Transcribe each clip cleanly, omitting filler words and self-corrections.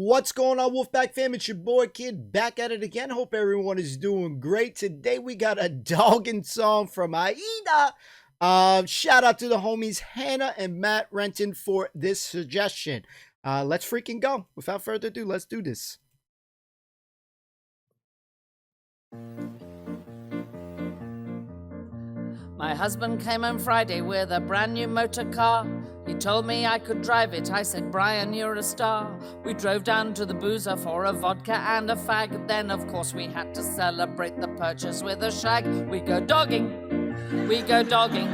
What's going on, Wolfpack fam? It's your boy Kid back at it again. Hope everyone is doing great. Today we got a dogging song from Aida. Shout out to the homies Hannah and Matt Renton for this suggestion. Let's freaking go. Without further ado, let's do this. My husband came home Friday with a brand new motor car. He told me I could drive it. I said, Brian, you're a star. We drove down to the boozer for a vodka and a fag. Then, of course, we had to celebrate the purchase with a shag. We go dogging. We go dogging.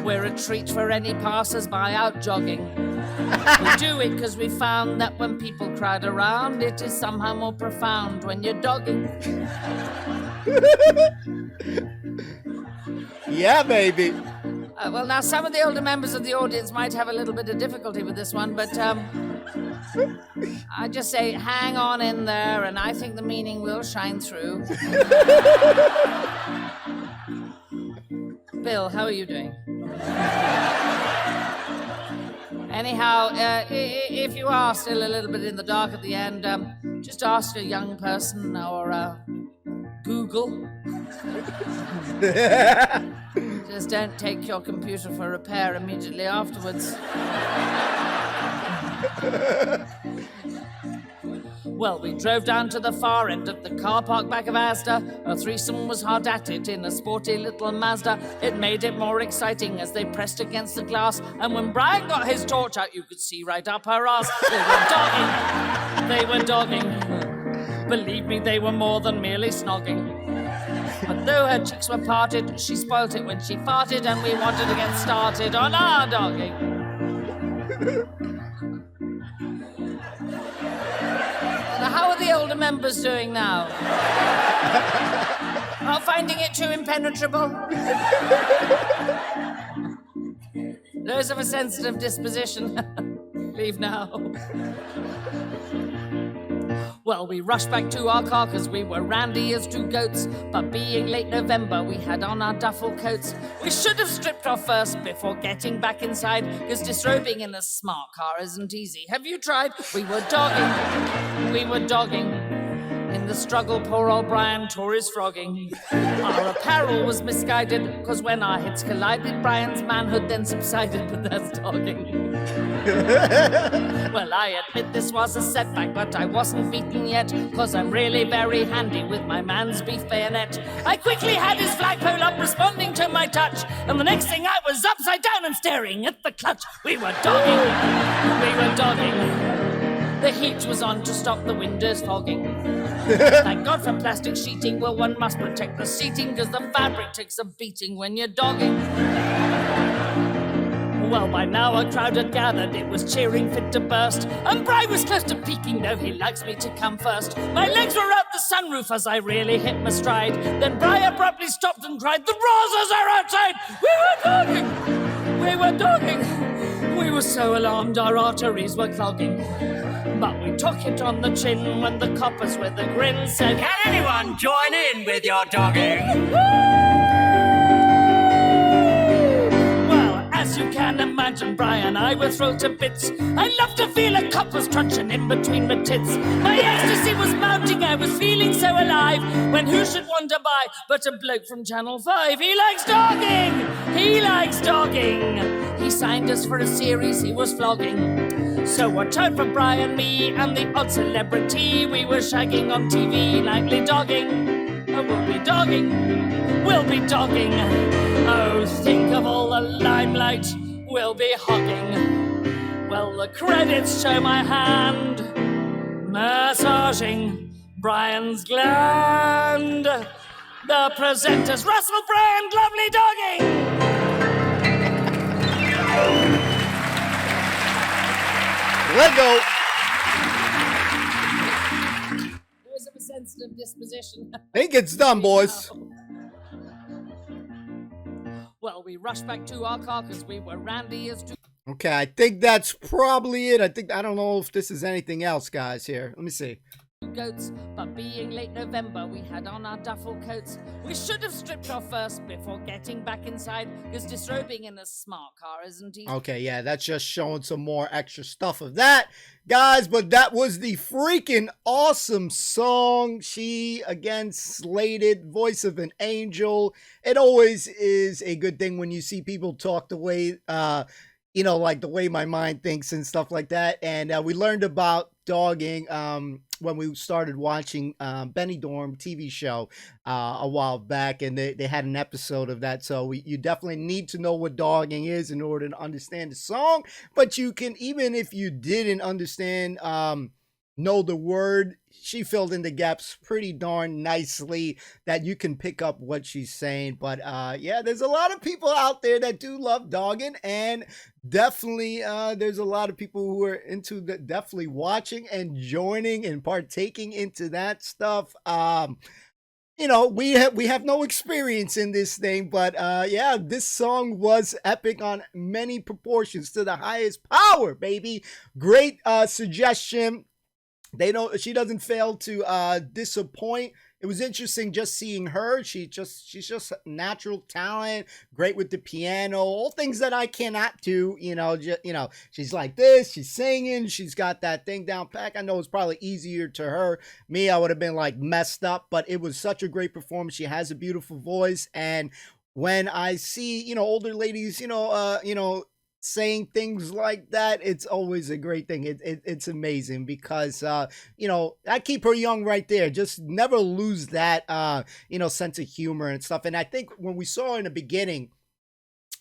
We're a treat for any passers-by out jogging. We do it because we found that when people crowd around, it is somehow more profound when you're dogging. Yeah, baby. Well, now, some of the older members of the audience might have a little bit of difficulty with this one, but I just say hang on in there, and I think the meaning will shine through. Bill, how are you doing? Anyhow, if you are still a little bit in the dark at the end, just ask a young person or Google. Just don't take your computer for repair immediately afterwards. Well, we drove down to the far end of the car park back of Asda. A threesome was hard at it in a sporty little Mazda. It made it more exciting as they pressed against the glass. And when Brian got his torch out, you could see right up her ass. They were dogging. Believe me, they were more than merely snogging. But though her cheeks were parted, she spoilt it when she farted, and we wanted to get started on our dogging. How are the older members doing now? Not finding it too impenetrable? Those of a sensitive disposition, leave now. Well, we rushed back to our car because we were randy as two goats. But being late November, we had on our duffel coats. We should have stripped off first before getting back inside, because disrobing in a smart car isn't easy. Have you tried? We were dogging. We were dogging. In the struggle, poor old Brian tore his frogging. Our apparel was misguided, because when our heads collided, Brian's manhood then subsided, but that's dogging. Well, I admit this was a setback, but I wasn't beaten yet, because I'm really very handy with my man's beef bayonet. I quickly had his flagpole up, responding to my touch, and the next thing I was upside down and staring at the clutch. We were dogging. We were dogging. The heat was on to stop the windows fogging. Thank God for plastic sheeting. Well, one must protect the seating, because the fabric takes a beating when you're dogging. Well, by now a crowd had gathered, it was cheering fit to burst, and Bri was close to peaking, though he likes me to come first. My legs were out the sunroof as I really hit my stride. Then Bri abruptly stopped and cried, "The Brazzers are outside!" We were dogging! We were dogging! We were so alarmed our arteries were clogging. But we took it on the chin when the coppers with a grin said, "Can anyone join in with your dogging?" Well, as you can imagine, Brian and I were thrilled to bits. I love to feel a copper's crunching in between my tits. My ecstasy was mounting, I was feeling so alive, when who should wonder by but a bloke from Channel 5. He likes dogging! He likes dogging! He signed us for a series he was flogging. So a turn for Brian, me, and the odd celebrity. We were shagging on TV, nightly dogging. Oh, we'll be dogging. We'll be dogging. Oh, think of all the limelight we'll be hogging. Well, the credits show my hand massaging Brian's gland. The presenters, Russell Brand, lovely dogging. Let go. Those of a sensitive disposition. Think it's done, boys. Well, we rushed back to our car because we were randy as two. Okay, I think that's probably it. I don't know if this is anything else, guys, here. Let me see. goats, but being late November, we had on our duffel coats. We should have stripped off first before getting back inside, because disrobing in a smart car isn't easy. Okay, yeah, that's just showing some more extra stuff of that, guys. But that was the freaking awesome song. She, again, slated, voice of an angel. It always is a good thing when you see people talk the way, like the way my mind thinks and stuff like that. And we learned about dogging when we started watching Benny Dorm TV show a while back, and they had an episode of that. So you definitely need to know what dogging is in order to understand the song. But you can, even if you didn't understand, know the word, she filled in the gaps pretty darn nicely that you can pick up what she's saying. But yeah, there's a lot of people out there that do love dogging, and definitely there's a lot of people who are into the definitely watching and joining and partaking into that stuff. We have no experience in this thing, but yeah, this song was epic on many proportions, to the highest power, baby. Great suggestion. She doesn't fail to disappoint. It was interesting just seeing her. She's just natural talent, great with the piano, all things that I cannot do. She's like this, she's singing, she's got that thing down pat. I know it's probably easier to her. Me, I would have been like messed up, but it was such a great performance. She has a beautiful voice, and when I see, older ladies, saying things like that, it's always a great thing. It's amazing because I keep her young right there. Just never lose that sense of humor and stuff. And I think when we saw her in the beginning,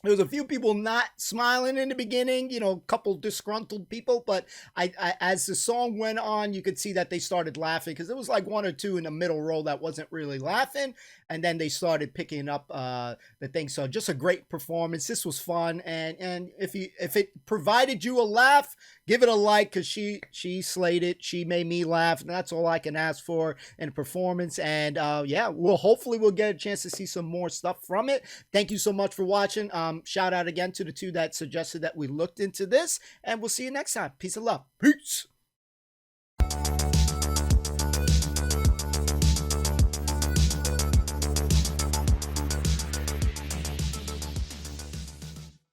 there was a few people not smiling in the beginning, a couple disgruntled people, but I as the song went on, you could see that they started laughing, because there was like one or two in the middle row that wasn't really laughing, and then they started picking up the thing. So just a great performance. This was fun, and if it provided you a laugh, give it a like, because she slayed it. She made me laugh, and that's all I can ask for in a performance. And yeah, hopefully we'll get a chance to see some more stuff from it. Thank you so much for watching. Shout out again to the two that suggested that we looked into this, and we'll see you next time. Peace and love. Peace.